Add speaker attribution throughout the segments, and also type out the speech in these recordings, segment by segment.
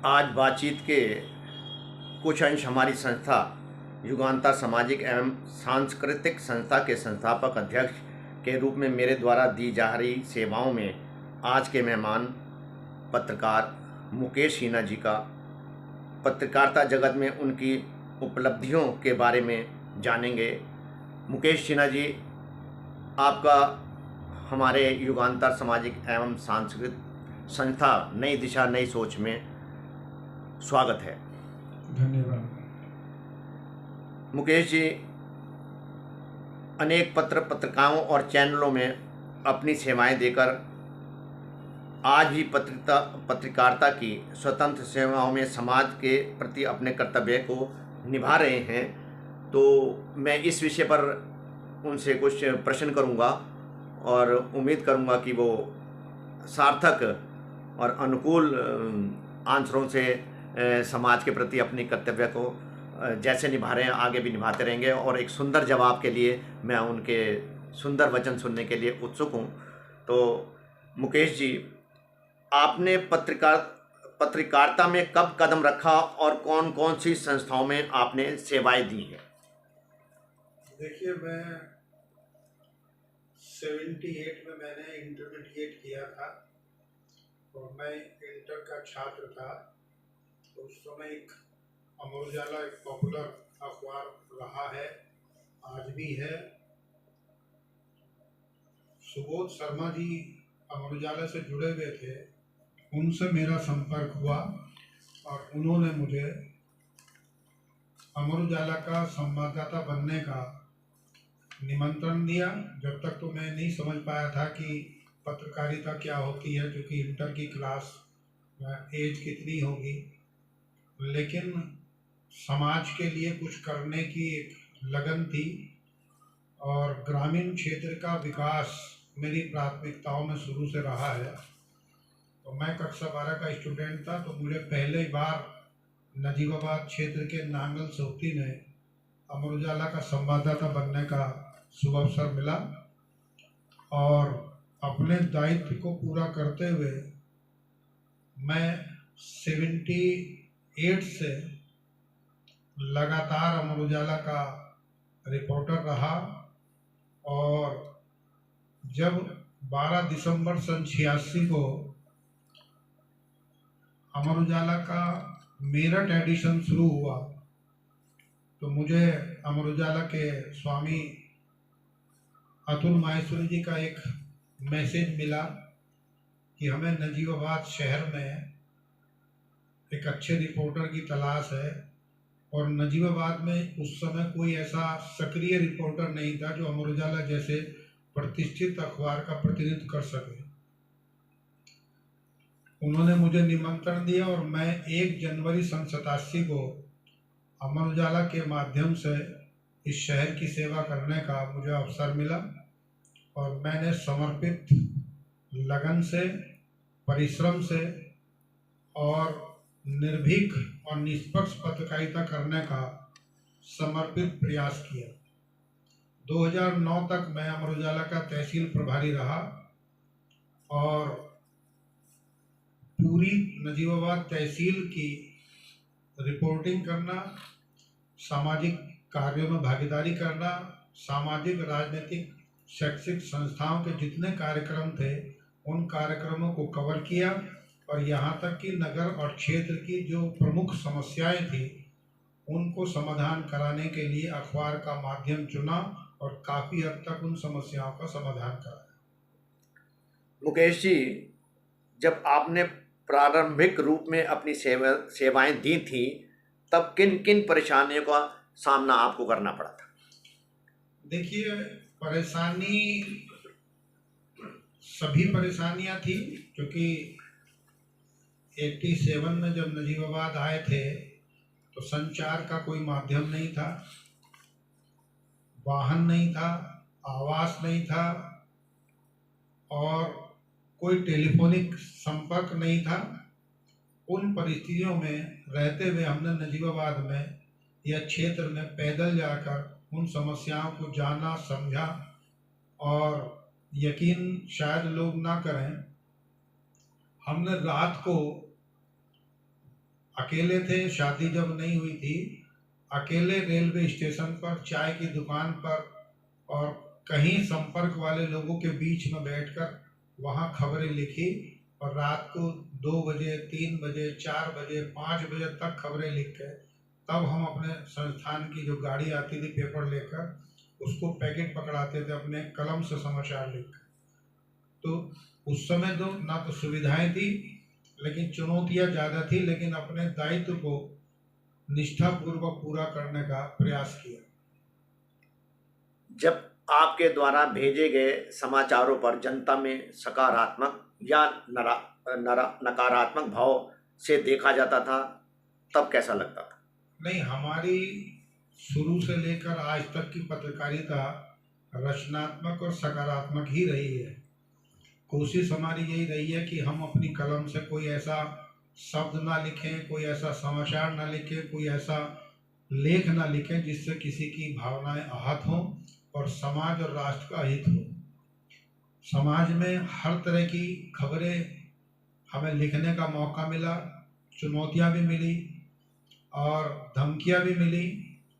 Speaker 1: आज बातचीत के कुछ अंश हमारी संस्था युगांतर सामाजिक एवं सांस्कृतिक संस्था के संस्थापक अध्यक्ष के रूप में मेरे द्वारा दी जा रही सेवाओं में आज के मेहमान पत्रकार मुकेश सिन्हा जी का पत्रकारिता जगत में उनकी उपलब्धियों के बारे में जानेंगे। मुकेश सिन्हा जी, आपका हमारे युगांतर सामाजिक एवं सांस्कृतिक संस्था नई दिशा नई सोच में स्वागत है।
Speaker 2: धन्यवाद।
Speaker 1: मुकेश जी अनेक पत्रिकाओं और चैनलों में अपनी सेवाएं देकर आज भी पत्रकारिता की स्वतंत्र सेवाओं में समाज के प्रति अपने कर्तव्य को निभा रहे हैं। तो मैं इस विषय पर उनसे कुछ प्रश्न करूंगा और उम्मीद करूंगा कि वो सार्थक और अनुकूल आंसरों से समाज के प्रति अपने कर्तव्य को जैसे निभा रहे हैं आगे भी निभाते रहेंगे। और एक सुंदर जवाब के लिए मैं उनके सुंदर वचन सुनने के लिए उत्सुक हूँ। तो मुकेश जी, आपने पत्रकारिता में कब कदम रखा और कौन कौन सी संस्थाओं में आपने सेवाएं दी हैं?
Speaker 2: देखिए, मैं 78 में मैंने इंटरमीडिएट किया था और मैं इंटर का छात्र था। तो उस समय एक अमर उजाला एक पॉपुलर अखबार रहा है, आज भी है। सुबोध शर्मा जी अमर उजाला से जुड़े हुए थे, उनसे मेरा संपर्क हुआ और उन्होंने मुझे अमर उजाला का संवाददाता बनने का निमंत्रण दिया। जब तक तो मैं नहीं समझ पाया था कि पत्रकारिता क्या होती है, क्योंकि इंटर की क्लास एज कितनी होगी, लेकिन समाज के लिए कुछ करने की एक लगन थी और ग्रामीण क्षेत्र का विकास मेरी प्राथमिकताओं में शुरू से रहा है। तो मैं कक्षा 12 का स्टूडेंट था, तो मुझे पहले बार नजीबाबाद क्षेत्र के नांगल सोती में अमर उजाला का संवाददाता बनने का शुभ अवसर मिला और अपने दायित्व को पूरा करते हुए मैं 78 से लगातार अमर उजाला का रिपोर्टर रहा। और जब 12 दिसंबर सन 86 को अमर उजाला का मेरठ एडिशन शुरू हुआ, तो मुझे अमर उजाला के स्वामी अतुल माहेश्वरी जी का एक मैसेज मिला कि हमें नजीबाबाद शहर में एक अच्छे रिपोर्टर की तलाश है। और नजीबाबाद में उस समय कोई ऐसा सक्रिय रिपोर्टर नहीं था जो अमर उजाला जैसे प्रतिष्ठित अखबार का प्रतिनिधित्व कर सके। उन्होंने मुझे निमंत्रण दिया और मैं 1 जनवरी सन 87 को अमर उजाला के माध्यम से इस शहर की सेवा करने का मुझे अवसर मिला और मैंने समर्पित लगन से, परिश्रम से और निर्भीक और निष्पक्ष पत्रकारिता करने का समर्पित प्रयास किया। 2009 तक मैं अमर उजाला का तहसील प्रभारी रहा और पूरी नजीबाबाद तहसील की रिपोर्टिंग करना, सामाजिक कार्यों में भागीदारी करना, सामाजिक, राजनीतिक, शैक्षिक संस्थाओं के जितने कार्यक्रम थे उन कार्यक्रमों को कवर किया और यहाँ तक कि नगर और क्षेत्र की जो प्रमुख समस्याएं थी उनको समाधान कराने के लिए अखबार का माध्यम चुना और काफ़ी हद तक उन समस्याओं का समाधान कराया।
Speaker 1: मुकेश जी, जब आपने प्रारंभिक रूप में अपनी सेवाएं दी थी, तब किन किन परेशानियों का सामना आपको करना पड़ा था?
Speaker 2: देखिए, सभी परेशानियां थी, क्योंकि 87 में जब नजीबाबाद आए थे तो संचार का कोई माध्यम नहीं था, वाहन नहीं था, आवास नहीं था और कोई टेलीफोनिक संपर्क नहीं था। उन परिस्थितियों में रहते हुए हमने नजीबाबाद में या क्षेत्र में पैदल जाकर उन समस्याओं को जाना, समझा और यकीन शायद लोग ना करें, हमने रात को अकेले थे, शादी जब नहीं हुई थी, अकेले रेलवे स्टेशन पर, चाय की दुकान पर और कहीं संपर्क वाले लोगों के बीच में बैठकर वहाँ खबरें लिखी और रात को 2 बजे, 3 बजे, 4 बजे, 5 बजे तक खबरें लिख के तब हम अपने संस्थान की जो गाड़ी आती थी पेपर लेकर उसको पैकेट पकड़ाते थे अपने कलम से समाचार लिख कर। तो उस समय तो ना तो सुविधाएं थी, लेकिन चुनौतियां ज़्यादा थी, लेकिन अपने दायित्व को निष्ठापूर्वक पूरा करने का प्रयास किया।
Speaker 1: जब आपके द्वारा भेजे गए समाचारों पर जनता में सकारात्मक या नकारात्मक भाव से देखा जाता था, तब कैसा लगता था?
Speaker 2: नहीं, हमारी शुरू से लेकर आज तक की पत्रकारिता रचनात्मक और सकारात्मक ही रही है। कोशिश हमारी यही रही है कि हम अपनी कलम से कोई ऐसा शब्द ना लिखें, कोई ऐसा समाचार ना लिखें, कोई ऐसा लेख ना लिखें जिससे किसी की भावनाएं आहत हों और समाज और राष्ट्र का हित हो। समाज में हर तरह की खबरें हमें लिखने का मौका मिला, चुनौतियां भी मिली और धमकियां भी मिली,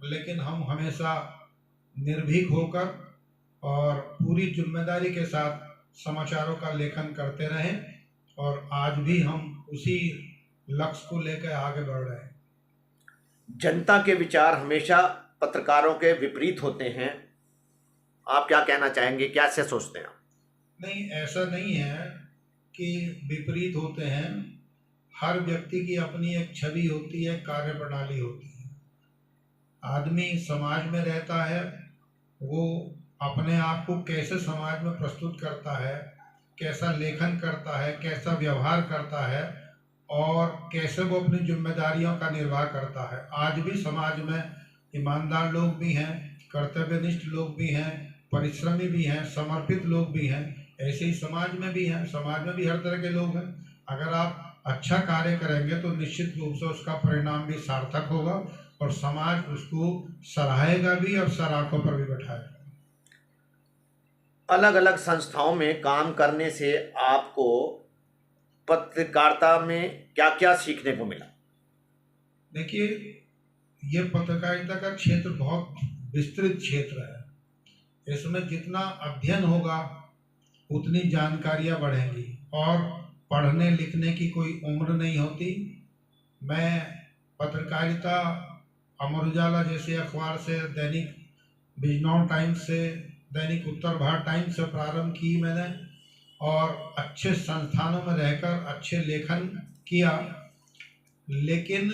Speaker 2: लेकिन हम हमेशा निर्भीक होकर और पूरी जिम्मेदारी के साथ समाचारों का लेखन करते रहे और आज भी हम उसी लक्ष्य को लेकर आगे बढ़ रहे हैं।
Speaker 1: जनता के विचार हमेशा पत्रकारों के विपरीत होते हैं, आप क्या कहना चाहेंगे, क्या से सोचते हैं?
Speaker 2: नहीं, ऐसा नहीं है कि विपरीत होते हैं। हर व्यक्ति की अपनी एक छवि होती है, कार्य प्रणाली होती है। आदमी समाज में रहता है, वो अपने आप को कैसे समाज में प्रस्तुत करता है, कैसा लेखन करता है, कैसा व्यवहार करता है और कैसे वो अपनी जिम्मेदारियों का निर्वाह करता है। आज भी समाज में ईमानदार लोग भी हैं, कर्तव्यनिष्ठ लोग भी हैं, परिश्रमी भी हैं, समर्पित लोग भी हैं। ऐसे ही समाज में भी हैं, समाज में भी हर तरह के लोग हैं। अगर आप अच्छा कार्य करेंगे तो निश्चित रूप से उसका परिणाम भी सार्थक होगा और समाज उसको सराहेगा भी और सराखों पर भी बैठाएगा।
Speaker 1: अलग अलग संस्थाओं में काम करने से आपको पत्रकारिता में क्या क्या सीखने को मिला?
Speaker 2: देखिए, ये पत्रकारिता का क्षेत्र बहुत विस्तृत क्षेत्र है। इसमें जितना अध्ययन होगा उतनी जानकारियां बढ़ेंगी और पढ़ने लिखने की कोई उम्र नहीं होती। मैं पत्रकारिता अमर उजाला जैसे अखबार से, दैनिक बिजनौर टाइम्स से, दैनिक उत्तर भारत टाइम्स से प्रारंभ की मैंने और अच्छे संस्थानों में रहकर अच्छे लेखन किया, लेकिन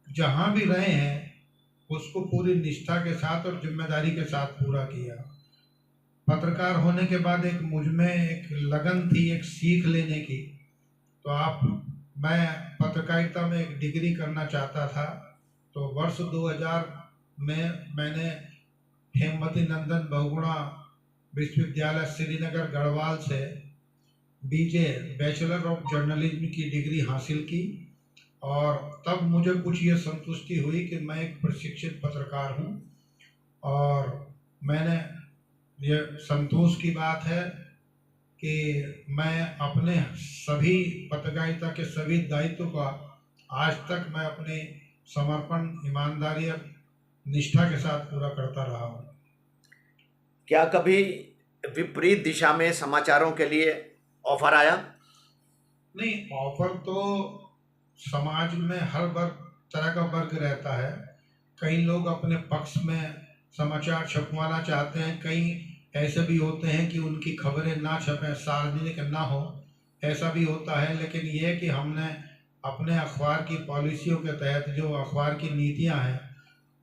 Speaker 2: जहाँ भी रहे हैं उसको पूरी निष्ठा के साथ और जिम्मेदारी के साथ पूरा किया। पत्रकार होने के बाद एक मुझ में एक लगन थी, एक सीख लेने की। तो मैं पत्रकारिता में एक डिग्री करना चाहता था। तो वर्ष 2000 में मैंने हेमवती नंदन बहुगुणा विश्वविद्यालय श्रीनगर गढ़वाल से बीजे बैचलर ऑफ जर्नलिज्म की डिग्री हासिल की और तब मुझे कुछ ये संतुष्टि हुई कि मैं एक प्रशिक्षित पत्रकार हूँ और मैंने ये संतोष की बात है कि मैं अपने सभी पत्रकारिता के सभी दायित्व का आज तक मैं अपने समर्पण, ईमानदारी और निष्ठा के साथ पूरा करता रहा हूँ।
Speaker 1: क्या कभी विपरीत दिशा में समाचारों के लिए ऑफर आया?
Speaker 2: नहीं, ऑफर तो समाज में हर तरह का वर्ग रहता है। कई लोग अपने पक्ष में समाचार छपवाना चाहते हैं, कई ऐसे भी होते हैं कि उनकी खबरें ना छपें, सार्वजनिक ना हो, ऐसा भी होता है। लेकिन ये कि हमने अपने अखबार की पॉलिसियों के तहत, जो अखबार की नीतियां हैं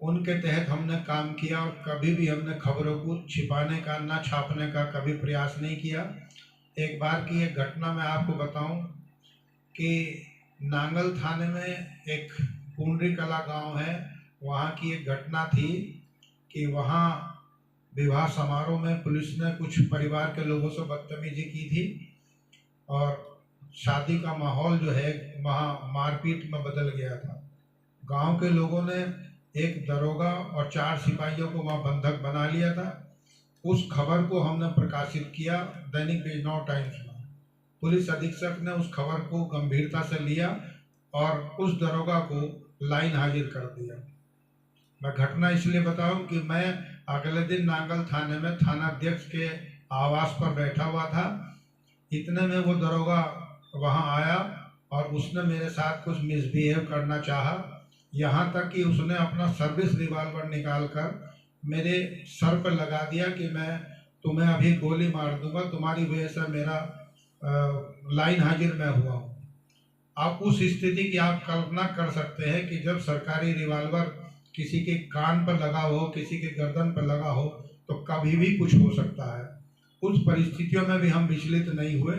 Speaker 2: उनके तहत हमने काम किया और कभी भी हमने खबरों को छिपाने का, ना छापने का कभी प्रयास नहीं किया। एक बार की एक घटना मैं आपको बताऊं कि नांगल थाने में एक पुंडरी कला गांव है, वहाँ की एक घटना थी कि वहाँ विवाह समारोह में पुलिस ने कुछ परिवार के लोगों से बदतमीजी की थी और शादी का माहौल जो है वहाँ मारपीट में बदल गया था। गांव के लोगों ने एक दरोगा और 4 सिपाहियों को वहाँ बंधक बना लिया था। उस खबर को हमने प्रकाशित किया दैनिक बिजनौर टाइम्स में पुलिस अधीक्षक ने उस खबर को गंभीरता से लिया और उस दरोगा को लाइन हाजिर कर दिया। मैं घटना इसलिए बताऊं कि मैं अगले दिन नांगल थाने में थानाध्यक्ष के आवास पर बैठा हुआ था। इतने में वो दरोगा वहां आया और उसने मेरे साथ कुछ मिसबिहेव करना चाहा। यहाँ तक कि उसने अपना सर्विस रिवॉल्वर निकाल कर मेरे सर पर लगा दिया कि मैं तुम्हें अभी गोली मार दूंगा, तुम्हारी वजह से मेरा लाइन हाजिर मैं हुआ हूँ। आप उस स्थिति की आप कल्पना कर सकते हैं कि जब सरकारी रिवॉल्वर किसी के कान पर लगा हो, किसी के गर्दन पर लगा हो, तो कभी भी कुछ हो सकता है। उस परिस्थितियों में भी हम विचलित नहीं हुए।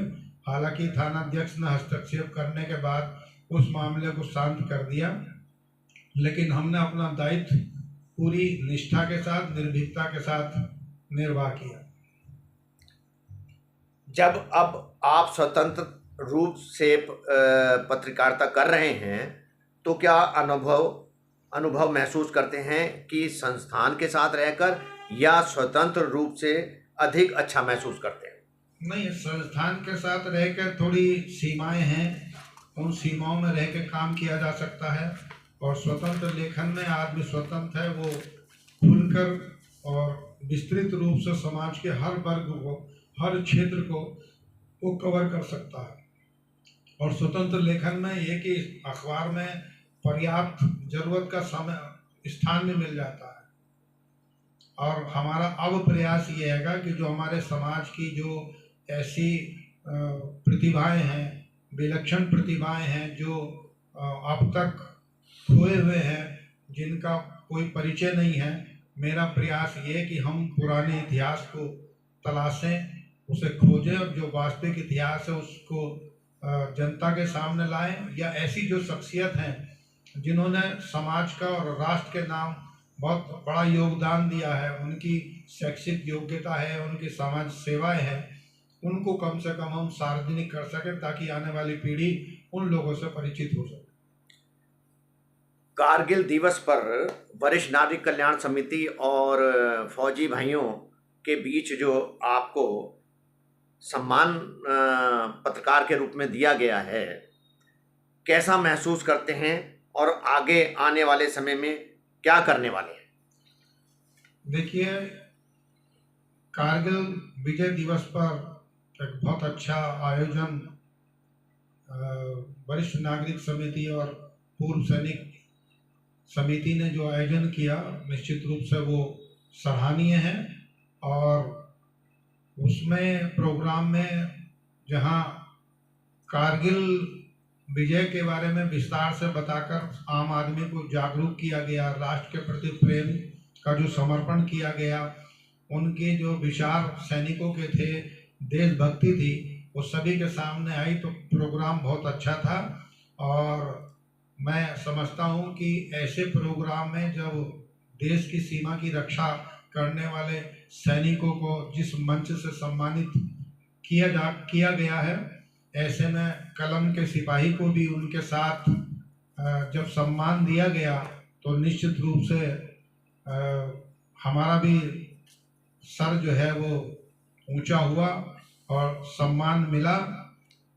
Speaker 2: हालांकि थानाध्यक्ष ने हस्तक्षेप करने के बाद उस मामले को शांत कर दिया, लेकिन हमने अपना दायित्व पूरी निष्ठा के साथ, निर्भीकता के साथ निर्वाह किया।
Speaker 1: जब अब आप स्वतंत्र रूप से पत्रकारिता कर रहे हैं तो क्या अनुभव महसूस करते हैं कि संस्थान के साथ रहकर, या स्वतंत्र रूप से अधिक अच्छा महसूस करते हैं?
Speaker 2: नहीं, संस्थान के साथ रहकर थोड़ी सीमाएं हैं, उन सीमाओं में रह के काम किया जा सकता है। और स्वतंत्र लेखन में आदमी स्वतंत्र है, वो खुलकर और विस्तृत रूप से समाज के हर वर्ग को, हर क्षेत्र को वो कवर कर सकता है। और स्वतंत्र लेखन में ये कि अखबार में पर्याप्त जरूरत का समय स्थान भी मिल जाता है। और हमारा अब प्रयास ये हैगा कि जो हमारे समाज की जो ऐसी प्रतिभाएं हैं, विलक्षण प्रतिभाएं हैं, जो अब तक खोए हुए हैं, जिनका कोई परिचय नहीं है, मेरा प्रयास ये है कि हम पुराने इतिहास को तलाशें, उसे खोजें और जो वास्तविक इतिहास है उसको जनता के सामने लाएं। या ऐसी जो शख्सियत हैं जिन्होंने समाज का और राष्ट्र के नाम बहुत बड़ा योगदान दिया है, उनकी शैक्षिक योग्यता है, उनकी समाज सेवाएं हैं, उनको कम से कम हम सार्वजनिक कर सकें ताकि आने वाली पीढ़ी उन लोगों से परिचित हो सके।
Speaker 1: कारगिल दिवस पर वरिष्ठ नागरिक कल्याण समिति और फौजी भाइयों के बीच जो आपको सम्मान पत्रकार के रूप में दिया गया है, कैसा महसूस करते हैं और आगे आने वाले समय में क्या करने वाले हैं?
Speaker 2: देखिए, कारगिल विजय दिवस पर एक बहुत अच्छा आयोजन वरिष्ठ नागरिक समिति और पूर्व सैनिक समिति ने जो आयोजन किया, निश्चित रूप से वो सराहनीय है। और उसमें प्रोग्राम में जहां कारगिल विजय के बारे में विस्तार से बताकर आम आदमी को जागरूक किया गया, राष्ट्र के प्रति प्रेम का जो समर्पण किया गया, उनके जो विचार सैनिकों के थे, देशभक्ति थी, वो सभी के सामने आई, तो प्रोग्राम बहुत अच्छा था। और मैं समझता हूँ कि ऐसे प्रोग्राम में जब देश की सीमा की रक्षा करने वाले सैनिकों को जिस मंच से सम्मानित किया गया है, ऐसे में कलम के सिपाही को भी उनके साथ जब सम्मान दिया गया तो निश्चित रूप से हमारा भी सर जो है वो ऊंचा हुआ और सम्मान मिला।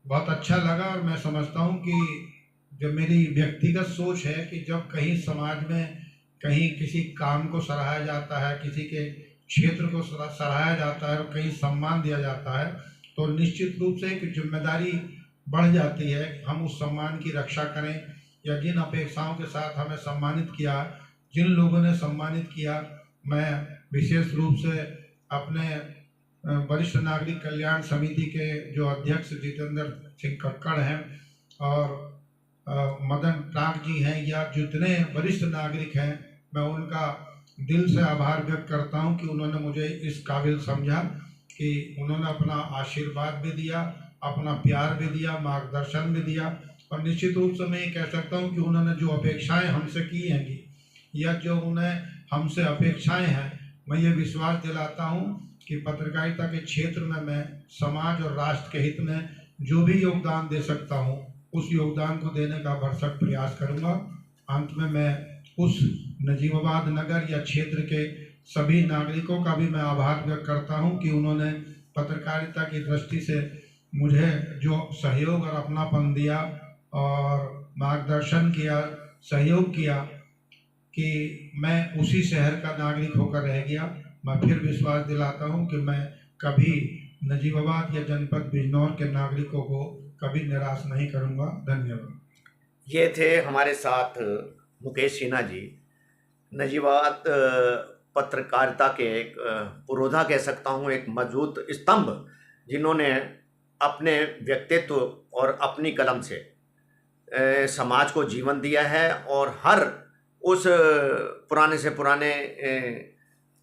Speaker 2: बहुत अच्छा लगा। और मैं समझता हूँ कि जो मेरी व्यक्तिगत सोच है कि जब कहीं समाज में कहीं किसी काम को सराहा जाता है, किसी के क्षेत्र को सराहा जाता है और कहीं सम्मान दिया जाता है, तो निश्चित रूप से एक जिम्मेदारी बढ़ जाती है कि हम उस सम्मान की रक्षा करें, या जिन अपेक्षाओं के साथ हमें सम्मानित किया, जिन लोगों ने सम्मानित किया, मैं विशेष रूप से अपने वरिष्ठ नागरिक कल्याण समिति के जो अध्यक्ष जितेंद्र सिंह कक्कड़ हैं और मदन टाक जी हैं, या जितने वरिष्ठ नागरिक हैं, मैं उनका दिल से आभार व्यक्त करता हूं कि उन्होंने मुझे इस काबिल समझा कि उन्होंने अपना आशीर्वाद भी दिया, अपना प्यार भी दिया, मार्गदर्शन भी दिया। और निश्चित रूप से मैं ये कह सकता हूं कि उन्होंने जो अपेक्षाएं हमसे की हैं, या जो उन्हें हमसे अपेक्षाएं हैं, मैं ये विश्वास दिलाता हूं कि पत्रकारिता के क्षेत्र में मैं समाज और राष्ट्र के हित में जो भी योगदान दे सकता हूं, उस योगदान को देने का भरसक प्रयास करूंगा। अंत में मैं उस नजीबाबाद नगर या क्षेत्र के सभी नागरिकों का भी मैं आभार व्यक्त करता हूं कि उन्होंने पत्रकारिता की दृष्टि से मुझे जो सहयोग और अपनापन दिया और मार्गदर्शन किया, सहयोग किया कि मैं उसी शहर का नागरिक होकर रह गया। मैं फिर विश्वास दिलाता हूं कि मैं कभी नजीबाबाद या जनपद बिजनौर के नागरिकों को कभी निराश नहीं करूंगा। धन्यवाद।
Speaker 1: ये थे हमारे साथ मुकेश सिन्हा जी, नजीबाबाद पत्रकारिता के एक पुरोधा कह सकता हूँ, एक मजबूत स्तंभ, जिन्होंने अपने व्यक्तित्व और अपनी कलम से समाज को जीवन दिया है और हर उस पुराने से पुराने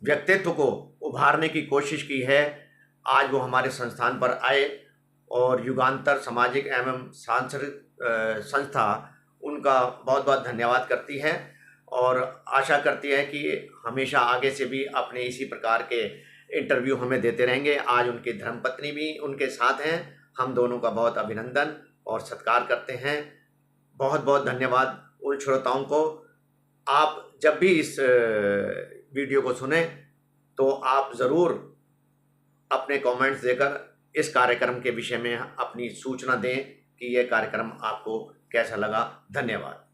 Speaker 1: व्यक्तित्व को उभारने की कोशिश की है। आज वो हमारे संस्थान पर आए और युगांतर सामाजिक एवं सांस्कृतिक संस्था उनका बहुत बहुत धन्यवाद करती है और आशा करती है कि हमेशा आगे से भी अपने इसी प्रकार के इंटरव्यू हमें देते रहेंगे। आज उनकी धर्मपत्नी भी उनके साथ हैं। हम दोनों का बहुत अभिनंदन और सत्कार करते हैं। बहुत बहुत धन्यवाद उन श्रोताओं को। आप जब भी इस वीडियो को सुने तो आप ज़रूर अपने कमेंट्स देकर इस कार्यक्रम के विषय में अपनी सूचना दें कि यह कार्यक्रम आपको कैसा लगा। धन्यवाद।